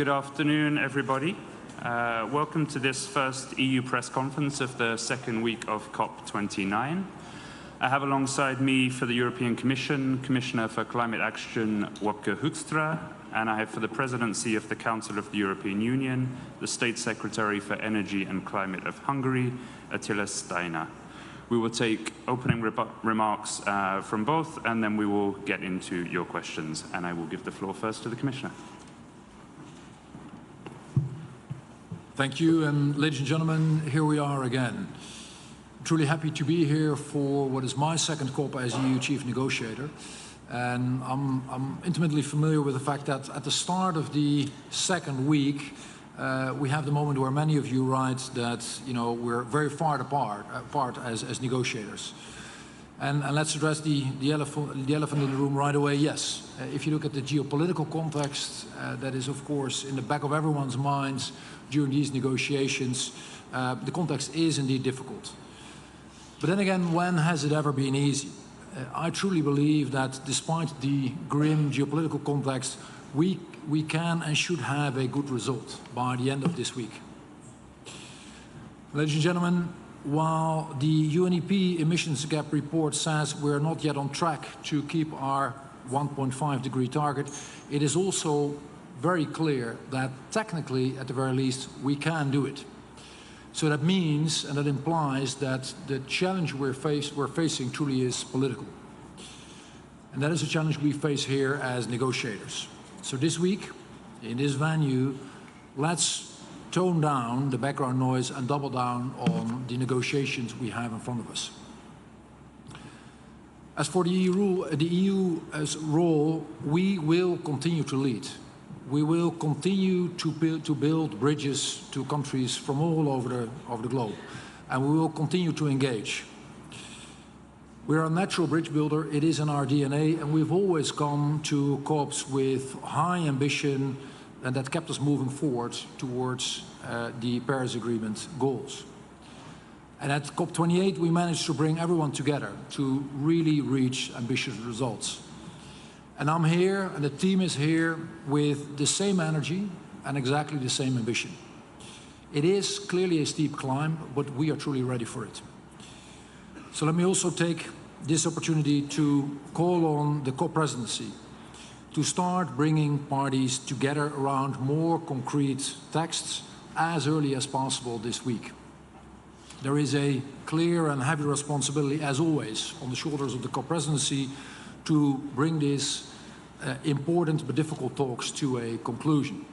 Good afternoon, everybody. Welcome to this first EU press conference of the second week of COP29. I have alongside me for the European Commission, Commissioner for Climate Action, Wopke Hoekstra, and I have for the Presidency of the Council of the European Union, the State Secretary for Energy and Climate of Hungary, Attila Steiner. We will take opening remarks from both, and then we will get into your questions. And I will give the floor first to the Commissioner. Thank you, and ladies and gentlemen, here we are again. Truly happy to be here for what is my second COP as EU Chief Negotiator. And I'm intimately familiar with the fact that at the start of the second week, we have the moment where many of you write that, we're very far apart as negotiators. And let's address the elephant in the room right away. Yes, if you look at the geopolitical context, that is, of course, in the back of everyone's minds during these negotiations, the context is indeed difficult. But then again, when has it ever been easy? I truly believe that despite the grim geopolitical context, we can and should have a good result by the end of this week. Ladies and gentlemen, while the UNEP emissions gap report says we're not yet on track to keep our 1.5 degree target, it is also very clear that technically, at the very least, we can do it. So that means, and that implies, that the challenge we're facing truly is political. And that is a challenge we face here as negotiators. So this week, in this venue, let's tone down the background noise and double down on the negotiations we have in front of us. As for the EU's role, we will continue to lead. We will continue to build bridges to countries from all over the globe, and we will continue to engage. We're a natural bridge builder, it is in our DNA, and we've always come to COPs with high ambition, and that kept us moving forward towards the Paris Agreement goals. And at COP28, we managed to bring everyone together to really reach ambitious results. And I'm here, and the team is here with the same energy and exactly the same ambition. It is clearly a steep climb, but we are truly ready for it. So let me also take this opportunity to call on the COP presidency to start bringing parties together around more concrete texts as early as possible this week. There is a clear and heavy responsibility, as always, on the shoulders of the COP presidency to bring these important but difficult talks to a conclusion.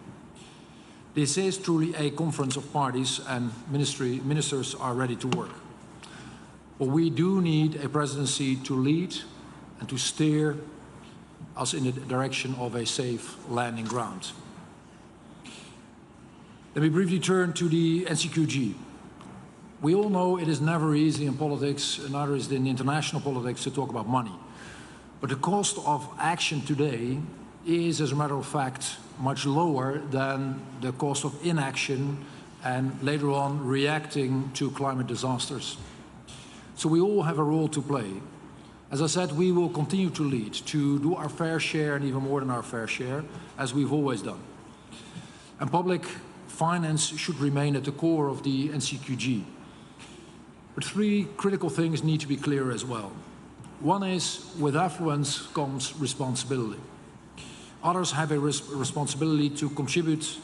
This is truly a conference of parties, and ministers are ready to work. But we do need a presidency to lead and to steer us in the direction of a safe landing ground. Let me briefly turn to the NCQG. We all know it is never easy in politics, and neither is it in international politics, to talk about money. But the cost of action today is, as a matter of fact, much lower than the cost of inaction and later on reacting to climate disasters. So we all have a role to play. As I said, we will continue to lead, to do our fair share and even more than our fair share, as we've always done. And public finance should remain at the core of the NCQG. But three critical things need to be clear as well. One is, with affluence comes responsibility. Others have a responsibility to contribute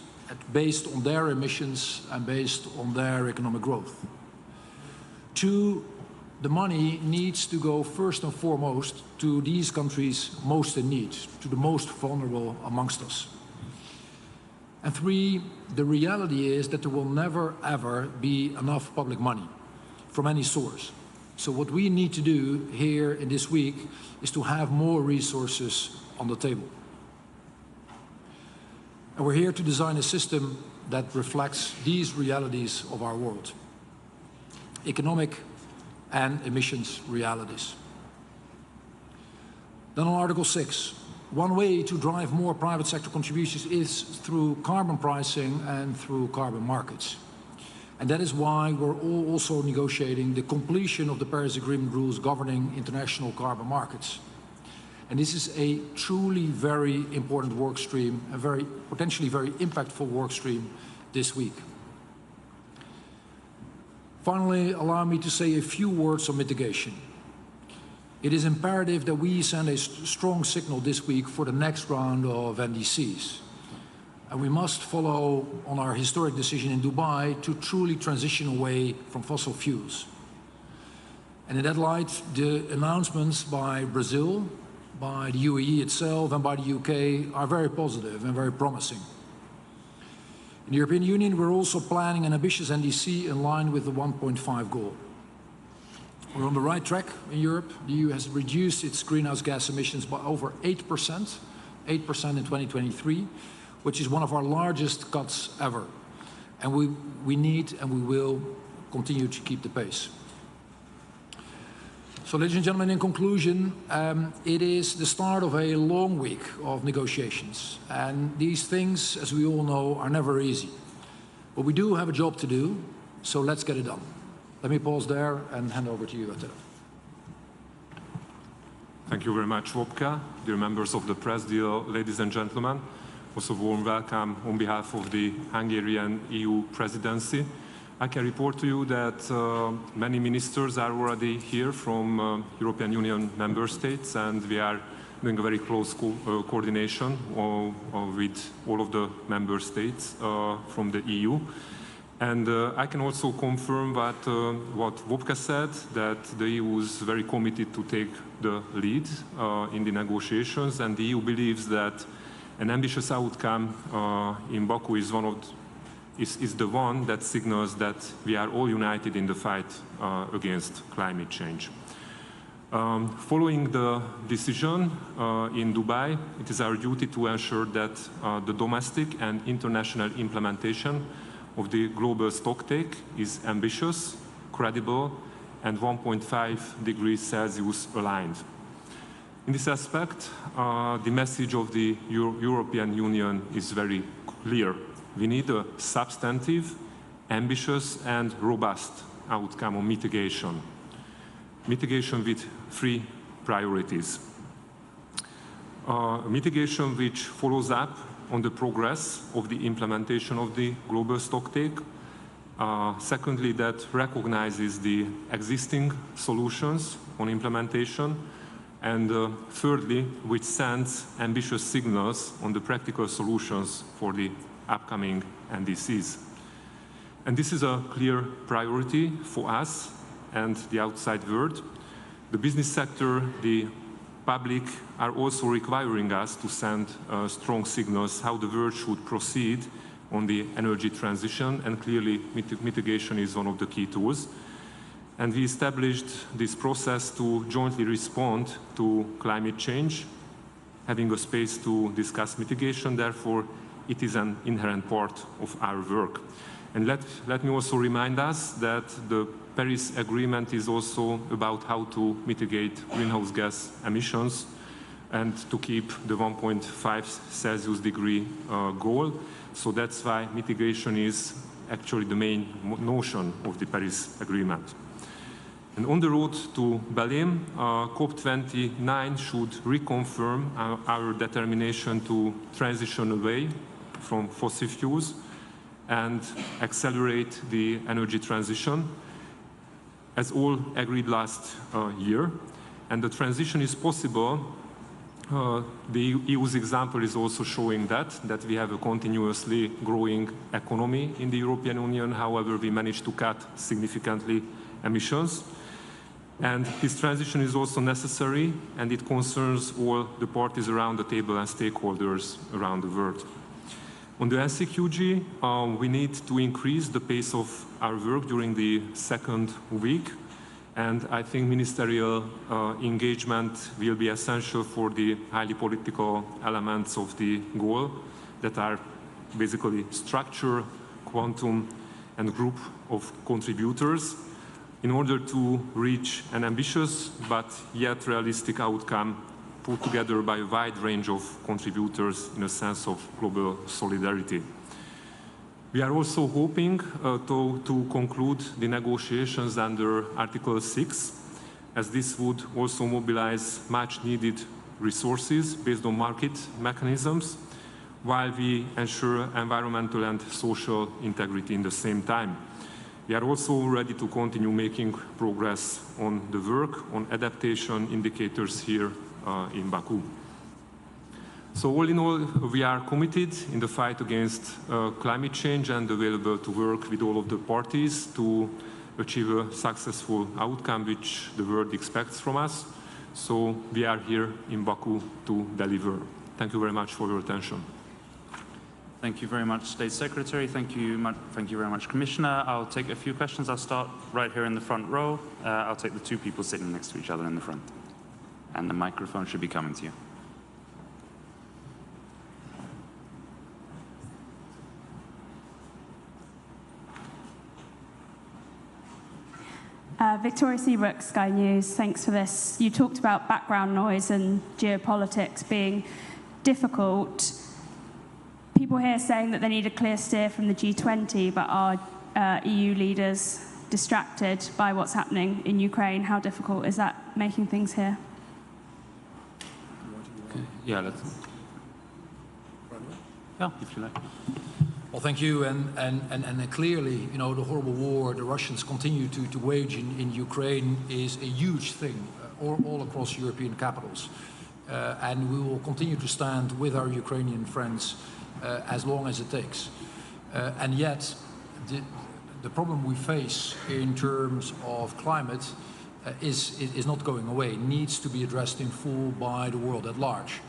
based on their emissions and based on their economic growth. Two, the money needs to go first and foremost to these countries most in need, to the most vulnerable amongst us. And three, the reality is that there will never, ever be enough public money from any source. So what we need to do here in this week is to have more resources on the table. And we're here to design a system that reflects these realities of our world. Economic and emissions realities. Then on Article 6, one way to drive more private sector contributions is through carbon pricing and through carbon markets. And that is why we're also negotiating the completion of the Paris Agreement rules governing international carbon markets. And this is a truly very important work stream, a potentially very impactful work stream this week. Finally, allow me to say a few words on mitigation. It is imperative that we send a strong signal this week for the next round of NDCs. And we must follow on our historic decision in Dubai to truly transition away from fossil fuels. And in that light, the announcements by Brazil, by the UAE itself, and by the UK are very positive and very promising. In the European Union, we're also planning an ambitious NDC in line with the 1.5 goal. We're on the right track in Europe. The EU has reduced its greenhouse gas emissions by over 8% in 2023, which is one of our largest cuts ever. And we need and we will continue to keep the pace. So, ladies and gentlemen, in conclusion, it is the start of a long week of negotiations. And these things, as we all know, are never easy. But we do have a job to do, so let's get it done. Let me pause there and hand over to you, Attila. Thank you very much, Wopke. Dear members of the press, dear ladies and gentlemen, also warm welcome on behalf of the Hungarian EU presidency. I can report to you that many ministers are already here from European Union member states, and we are doing a very close coordination with all of the member states from the EU. And I can also confirm what Wopke said, that the EU is very committed to take the lead in the negotiations, and the EU believes that an ambitious outcome in Baku is the one that signals that we are all united in the fight against climate change. Following the decision in Dubai, it is our duty to ensure that the domestic and international implementation of the global stocktake is ambitious, credible, and 1.5 degrees Celsius aligned. In this aspect, the message of the European Union is very clear. We need a substantive, ambitious, and robust outcome on mitigation. Mitigation with 3 priorities. Mitigation which follows up on the progress of the implementation of the global stocktake. Secondly, that recognizes the existing solutions on implementation. And thirdly, which sends ambitious signals on the practical solutions for the upcoming NDCs. And this is a clear priority for us and the outside world. The business sector, the public are also requiring us to send strong signals how the world should proceed on the energy transition, and clearly mitigation is one of the key tools. And we established this process to jointly respond to climate change, having a space to discuss mitigation. Therefore, it is an inherent part of our work. And let me also remind us that the Paris Agreement is also about how to mitigate greenhouse gas emissions and to keep the 1.5 Celsius degree goal. So that's why mitigation is actually the main notion of the Paris Agreement. And on the road to Berlin, COP29 should reconfirm our determination to transition away from fossil fuels and accelerate the energy transition, as all agreed last year. And the transition is possible. The EU's example is also showing that we have a continuously growing economy in the European Union. However, we managed to cut significantly emissions. And this transition is also necessary, and it concerns all the parties around the table and stakeholders around the world. On the NCQG, we need to increase the pace of our work during the second week, and I think ministerial engagement will be essential for the highly political elements of the goal that are basically structure, quantum, and group of contributors, in order to reach an ambitious but yet realistic outcome put together by a wide range of contributors in a sense of global solidarity. We are also hoping to conclude the negotiations under Article 6, as this would also mobilize much needed resources based on market mechanisms, while we ensure environmental and social integrity in the same time. We are also ready to continue making progress on the work on adaptation indicators here in Baku. So all in all, we are committed in the fight against climate change and available to work with all of the parties to achieve a successful outcome which the world expects from us. So we are here in Baku to deliver. Thank you very much for your attention. Thank you very much, State Secretary. Thank you very much, Commissioner. I'll take a few questions. I'll start right here in the front row. I'll take the two people sitting next to each other in the front. And the microphone should be coming to you. Victoria Seabrook, Sky News. Thanks for this. You talked about background noise and geopolitics being difficult. People here saying that they need a clear steer from the G20, but are EU leaders distracted by what's happening in Ukraine? How difficult is that making things here? Yeah, if you like. Well, thank you. And clearly, you know, the horrible war the Russians continue to wage in Ukraine is a huge thing all across European capitals. And we will continue to stand with our Ukrainian friends as long as it takes. And yet, the problem we face in terms of climate is not going away. It needs to be addressed in full by the world at large.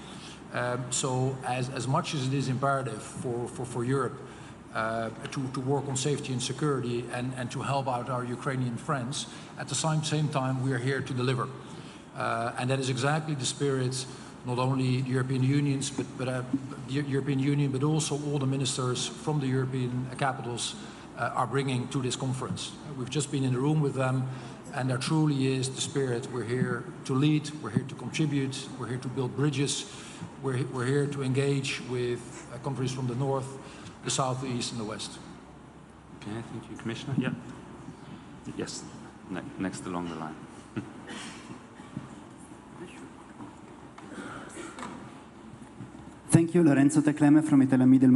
So as much as it is imperative for Europe to work on safety and security and to help out our Ukrainian friends, at the same time we are here to deliver. And that is exactly the spirit, not only the European Union, but also all the ministers from the European capitals are bringing to this conference. We've just been in the room with them, and there truly is the spirit. We're here to lead, we're here to contribute, we're here to build bridges, we're here to engage with countries from the north, the south, the east, and the west. Okay, thank you, Commissioner. Yeah. Yes, next along the line. Thank you, Lorenzo Tecleme from Italian Media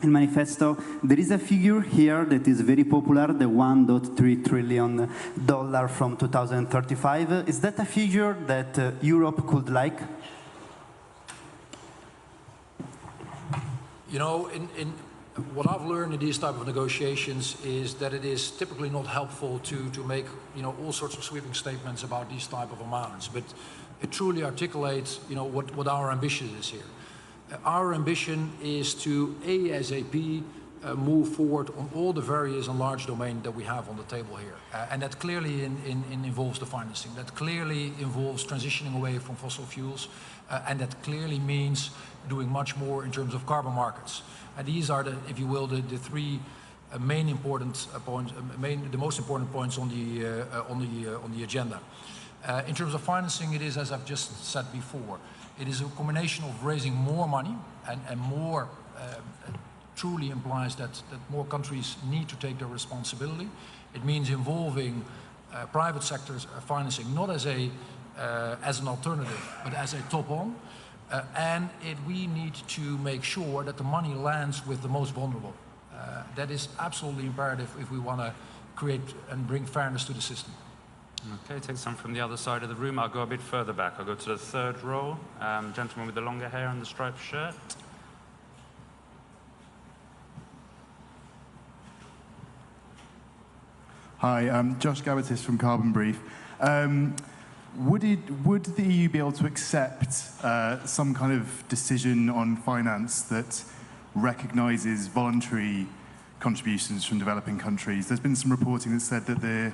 El Manifesto. There is a figure here that is very popular, the $1.3 trillion from 2035. Is that a figure that Europe could like? You know, what I've learned in these type of negotiations is that it is typically not helpful to make, you know, all sorts of sweeping statements about these type of amounts, but it truly articulates, you know, what our ambition is here. Our ambition is to ASAP move forward on all the various and large domains that we have on the table here. And that clearly involves the financing. That clearly involves transitioning away from fossil fuels. And that clearly means doing much more in terms of carbon markets. And these are, if you will, the three main important points, the most important points on the agenda. In terms of financing, it is, as I've just said before, it is a combination of raising more money and more truly implies that more countries need to take their responsibility. It means involving private sector's financing, not as an alternative, but as a top-on. And we need to make sure that the money lands with the most vulnerable. That is absolutely imperative if we want to create and bring fairness to the system. Okay, take some from the other side of the room. I'll go a bit further back. I'll go to the third row. Gentleman with the longer hair and the striped shirt. Hi, I'm Josh Gabatis from Carbon Brief. Would the EU be able to accept some kind of decision on finance that recognises voluntary contributions from developing countries? There's been some reporting that said that the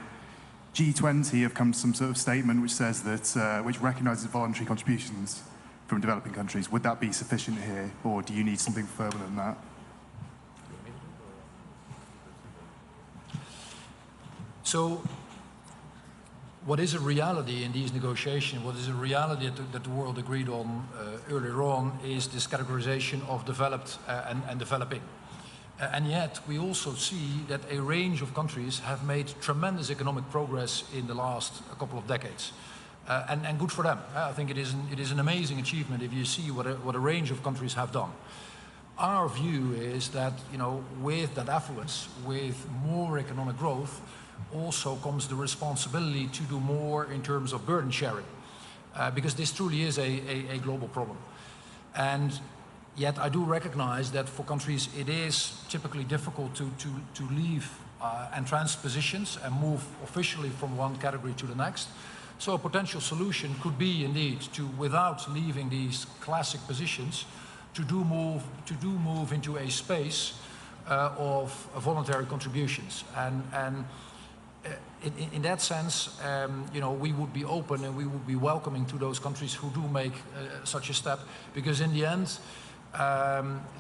G20 have come to some sort of statement which says that which recognises voluntary contributions from developing countries. Would that be sufficient here, or do you need something further than that? So, what is a reality in these negotiations, what is a reality that the world agreed on earlier on, is this categorization of developed and developing. And yet, we also see that a range of countries have made tremendous economic progress in the last couple of decades. and good for them. I think it is an amazing achievement if you see what a range of countries have done. Our view is that, you know, with that affluence, with more economic growth, also comes the responsibility to do more in terms of burden sharing, because this truly is a global problem. And yet I do recognize that for countries it is typically difficult to leave entrenched positions and move officially from one category to the next. So a potential solution could be indeed to, without leaving these classic positions, to do move into a space of voluntary contributions. And in that sense, you know, we would be open and we would be welcoming to those countries who do make such a step, because in the end,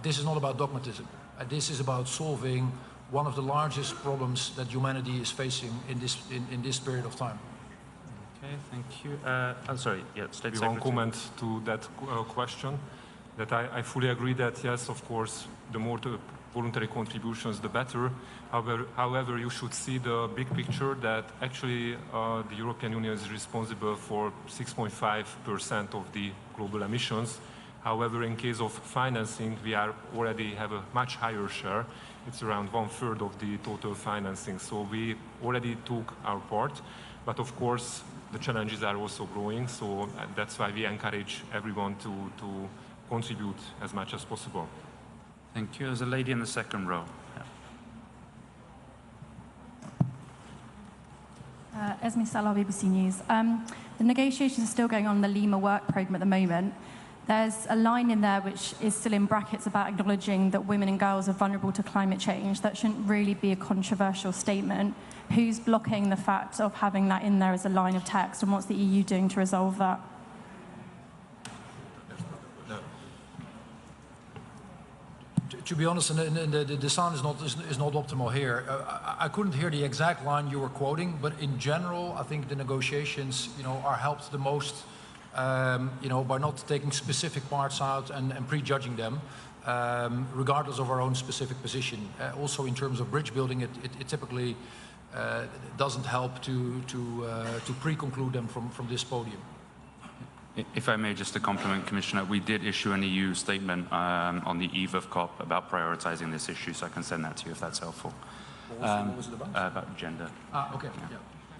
this is not about dogmatism. This is about solving one of the largest problems that humanity is facing in this period of time. Okay, thank you. I'm sorry, yeah, State Secretary. One comment to that question, that I fully agree that, yes, of course, the more the voluntary contributions, the better. However, you should see the big picture that actually the European Union is responsible for 6.5% of the global emissions. However, in case of financing, we already have a much higher share. It's around 1/3 of the total financing. So we already took our part. But of course, the challenges are also growing. So that's why we encourage everyone to contribute as much as possible. Thank you. There's a lady in the second row. Yeah. Esme Salah, BBC News. The negotiations are still going on the Lima work programme at the moment. There's a line in there which is still in brackets about acknowledging that women and girls are vulnerable to climate change. That shouldn't really be a controversial statement. Who's blocking the fact of having that in there as a line of text, and what's the EU doing to resolve that? To be honest, the sound is not optimal here. I couldn't hear the exact line you were quoting, but in general, I think the negotiations, you know, are helped the most, you know, by not taking specific parts out and prejudging them, regardless of our own specific position. Also, in terms of bridge building, it typically doesn't help to pre-conclude them from this podium. If I may, just to compliment Commissioner, we did issue an EU statement on the eve of COP about prioritizing this issue, so I can send that to you if that's helpful. What was it about? About gender. Okay. Yeah.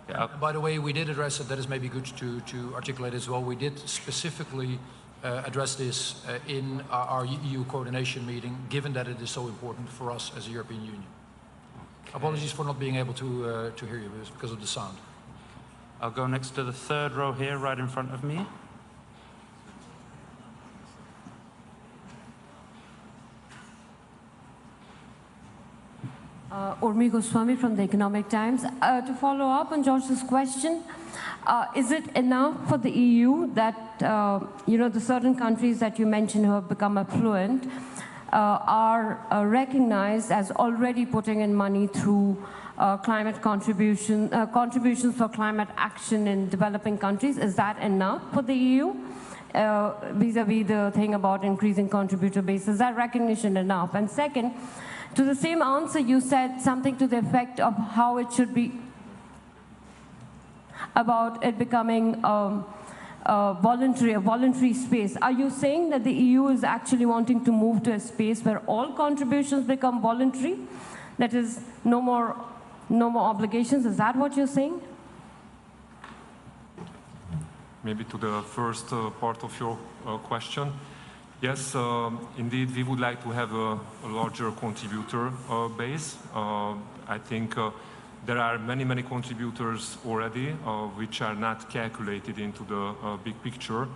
Yeah. By the way, we did address it. That is maybe good to articulate as well. We did specifically address this in our EU coordination meeting, given that it is so important for us as a European Union. Okay. Apologies for not being able to hear you, because of the sound. I'll go next to the third row here, right in front of me. Urmi Goswami from the Economic Times. To follow up on George's question, is it enough for the EU that, you know, the certain countries that you mentioned who have become affluent are recognized as already putting in money through climate contributions for climate action in developing countries? Is that enough for the EU? Vis-a-vis the thing about increasing contributor base, is that recognition enough? And second, to the same answer, you said something to the effect of how it should be about it becoming a voluntary space. Are you saying that the EU is actually wanting to move to a space where all contributions become voluntary? That is, no more obligations. Is that what you're saying? Maybe to the first part of your question. Yes, indeed, we would like to have a larger contributor base. I think there are many contributors already, which are not calculated into the big picture.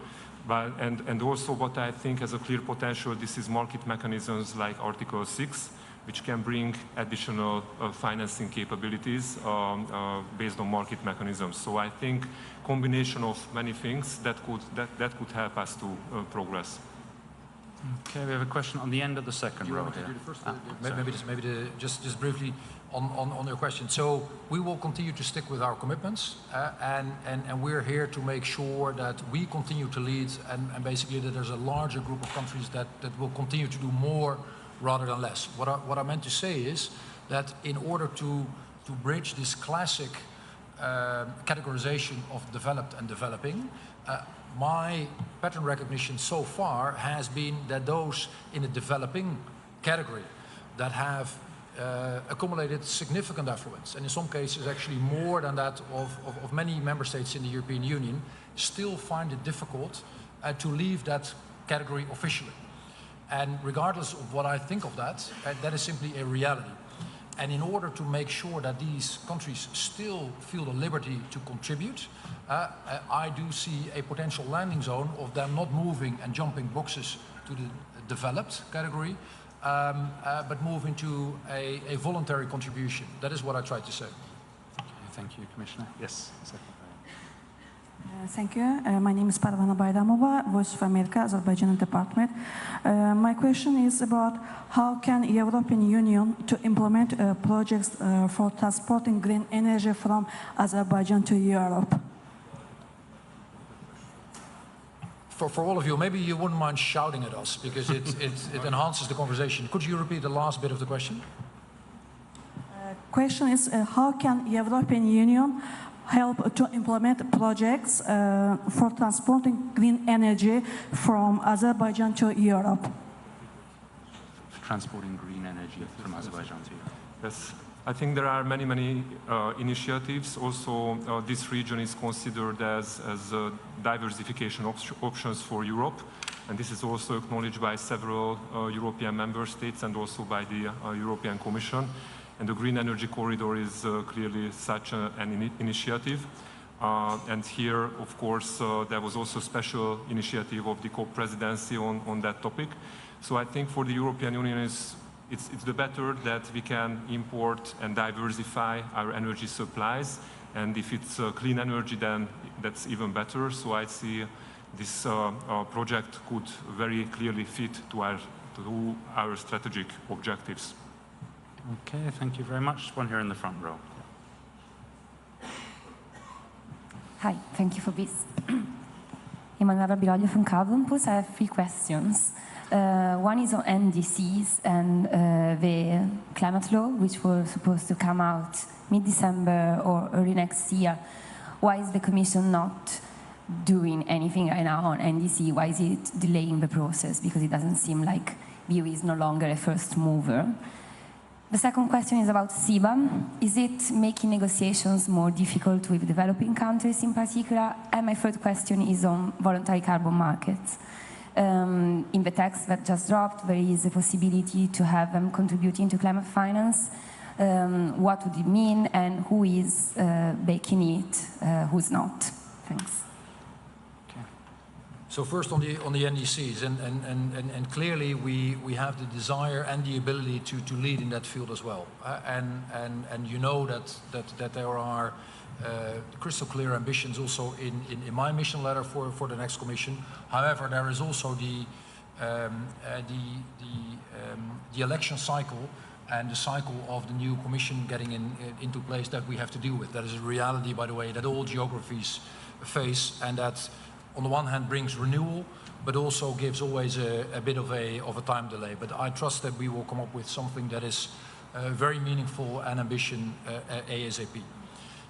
And also what I think has a clear potential, this is market mechanisms like Article 6, which can bring additional financing capabilities based on market mechanisms. So I think combination of many things that could help us to progress. Okay, we have a question on the end of the second row here. Just briefly on your question. So we will continue to stick with our commitments, and we're here to make sure that we continue to lead, and basically that there's a larger group of countries that will continue to do more rather than less. What I meant to say is that in order to bridge this classic categorization of developed and developing, my pattern recognition so far has been that those in the developing category that have accumulated significant affluence, and in some cases actually more than that of many member states in the European Union, still find it difficult to leave that category officially. And regardless of what I think of that, that is simply a reality. And in order to make sure that these countries still feel the liberty to contribute, I do see a potential landing zone of them not moving and jumping boxes to the developed category, but moving to a voluntary contribution. That is what I tried to say. Thank you, Commissioner. Yes, second. Thank you. My name is Parvana Baydamova, Voice of America, Azerbaijan Department. My question is about how can European Union to implement projects for transporting green energy from Azerbaijan to Europe? For all of you, maybe you wouldn't mind shouting at us because it enhances the conversation. Could you repeat the last bit of the question? Question is how can European Union help to implement projects for transporting green energy from Azerbaijan to Europe? Transporting green energy from Azerbaijan to Europe. Yes, I think there are many initiatives. Also, this region is considered as diversification options for Europe. And this is also acknowledged by several European member states and also by the European Commission. And the Green Energy Corridor is clearly such an initiative. And here, of course, there was also a special initiative of the COP presidency on that topic. So I think for the European Union, it's the better that we can import and diversify our energy supplies. And if it's clean energy, then that's even better. So I see this project could very clearly fit to our strategic objectives. Okay, thank you very much. One here in the front row. Hi, thank you for this. Emanuela Biloglio from Carbon Pulse. I have 3 questions. One is on NDCs and the climate law, which was supposed to come out mid-December or early next year. Why is the Commission not doing anything right now on NDC? Why is it delaying the process? Because it doesn't seem like EU is no longer a first mover. The second question is about CBAM. Is it making negotiations more difficult with developing countries in particular? And my third question is on voluntary carbon markets. In the text that just dropped, there is a possibility to have them contributing to climate finance. What would it mean, and who is baking it, who's not? Thanks. So first on the NDCs, and clearly we have the desire and the ability to lead in that field as well. And you know that there are crystal clear ambitions also in my mission letter for the next Commission. However, there is also the election cycle and the cycle of the new Commission getting into place that we have to deal with. That is a reality, by the way, that all geographies face, and that on the one hand brings renewal, but also gives always a bit of a time delay. But I trust that we will come up with something that is very meaningful and ambition ASAP.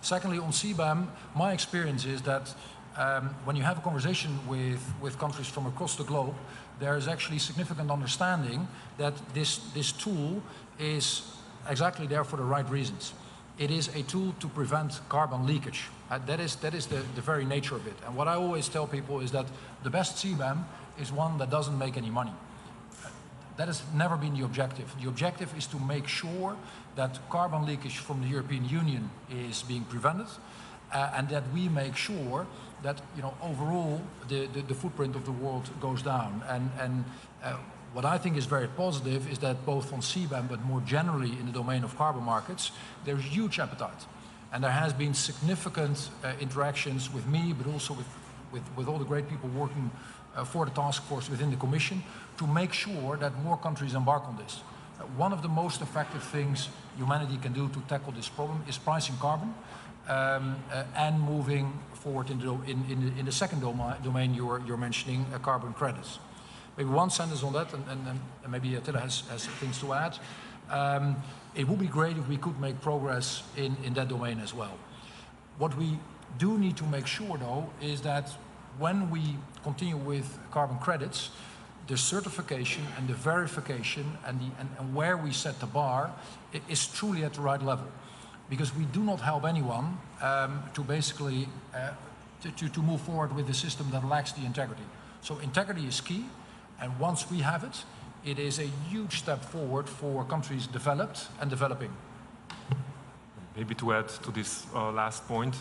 Secondly, on CBAM, my experience is that when you have a conversation with countries from across the globe, there is actually significant understanding that this tool is exactly there for the right reasons. It is a tool to prevent carbon leakage. That is the very nature of it. And what I always tell people is that the best CBAM is one that doesn't make any money. That has never been the objective. The objective is to make sure that carbon leakage from the European Union is being prevented, and that we make sure that overall the footprint of the world goes down. And what I think is very positive is that both on CBAM, but more generally in the domain of carbon markets, there's huge appetite. And there has been significant interactions with me, but also with all the great people working for the task force within the Commission to make sure that more countries embark on this. One of the most effective things humanity can do to tackle this problem is pricing carbon and moving forward in the second domain you're mentioning, carbon credits. Maybe one sentence on that, and maybe Attila has things to add. It would be great if we could make progress in that domain as well. What we do need to make sure, though, is that when we continue with carbon credits, the certification and the verification and where we set the bar is truly at the right level. Because we do not help anyone to basically to move forward with a system that lacks the integrity. So integrity is key, and once we have it, it is a huge step forward for countries developed and developing. Maybe to add to this last point,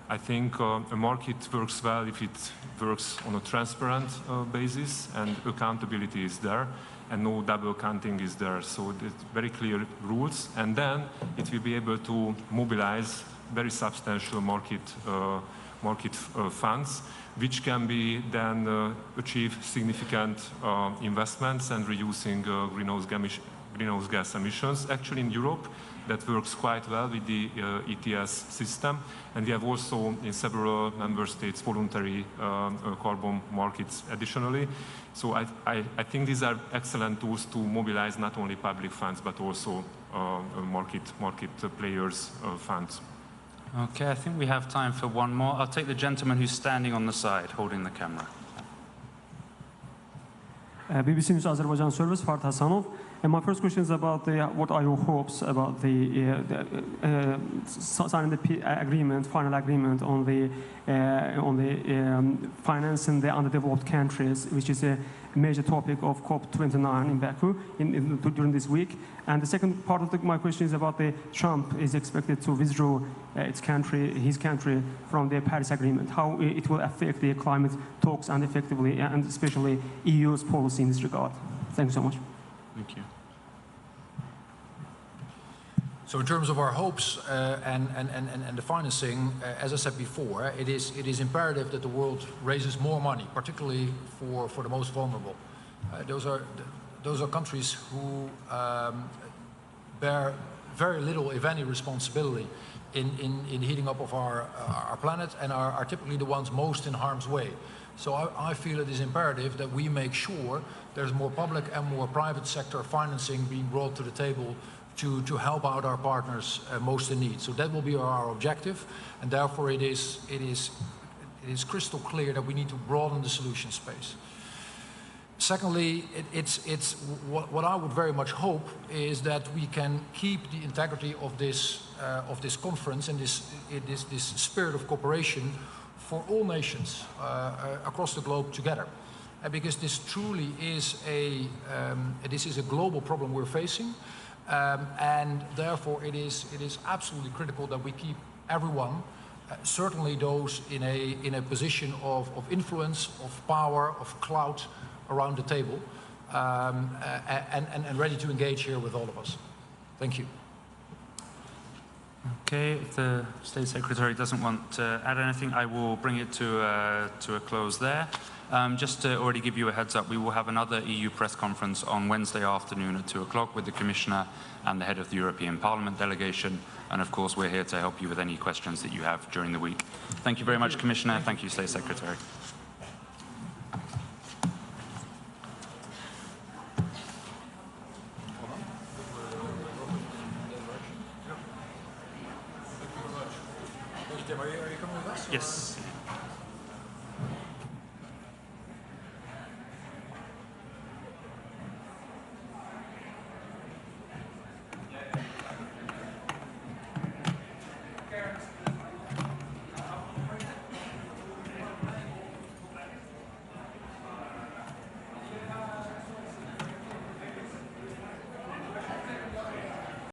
I think a market works well if it works on a transparent basis and accountability is there and no double counting is there. So there's very clear rules, and then it will be able to mobilize very substantial market funds, which can be then achieve significant investments and reducing greenhouse gas emissions. Actually, in Europe, that works quite well with the ETS system, and we have also in several member states voluntary carbon markets additionally. So I think these are excellent tools to mobilize not only public funds but also market players' funds. Okay, I think we have time for one more. I'll take the gentleman who's standing on the side, holding the camera. BBC News Azerbaijan Service, Fard Hasanov. And my first question is about what are your hopes about signing the final agreement on the financing the underdeveloped countries, which is a major topic of COP29 in Baku during this week. And the second part of my question is about Trump is expected to withdraw his country from the Paris Agreement. How it will affect the climate talks and effectively, and especially EU's policy in this regard. Thank you so much. Thank you. So in terms of our hopes and the financing, as I said before, it is imperative that the world raises more money, particularly for the most vulnerable. Those are countries who bear very little, if any, responsibility in the heating up of our planet and are typically the ones most in harm's way. So I feel it is imperative that we make sure there's more public and more private sector financing being brought to the table to help out our partners most in need. So that will be our objective, and therefore it is crystal clear that we need to broaden the solution space. Secondly, what I would very much hope is that we can keep the integrity of this conference and this spirit of cooperation for all nations across the globe together, because this truly is a global problem we're facing. And therefore it is absolutely critical that we keep everyone, certainly those in a position of influence, of power, of clout around the table, and ready to engage here with all of us. Thank you. Okay, if the State Secretary doesn't want to add anything, I will bring it to a close there. Just to already give you a heads up, we will have another EU press conference on Wednesday afternoon at 2 o'clock with the Commissioner and the head of the European Parliament delegation. And of course, we're here to help you with any questions that you have during the week. Thank you very much, Commissioner. Thank you, State Secretary. Yes.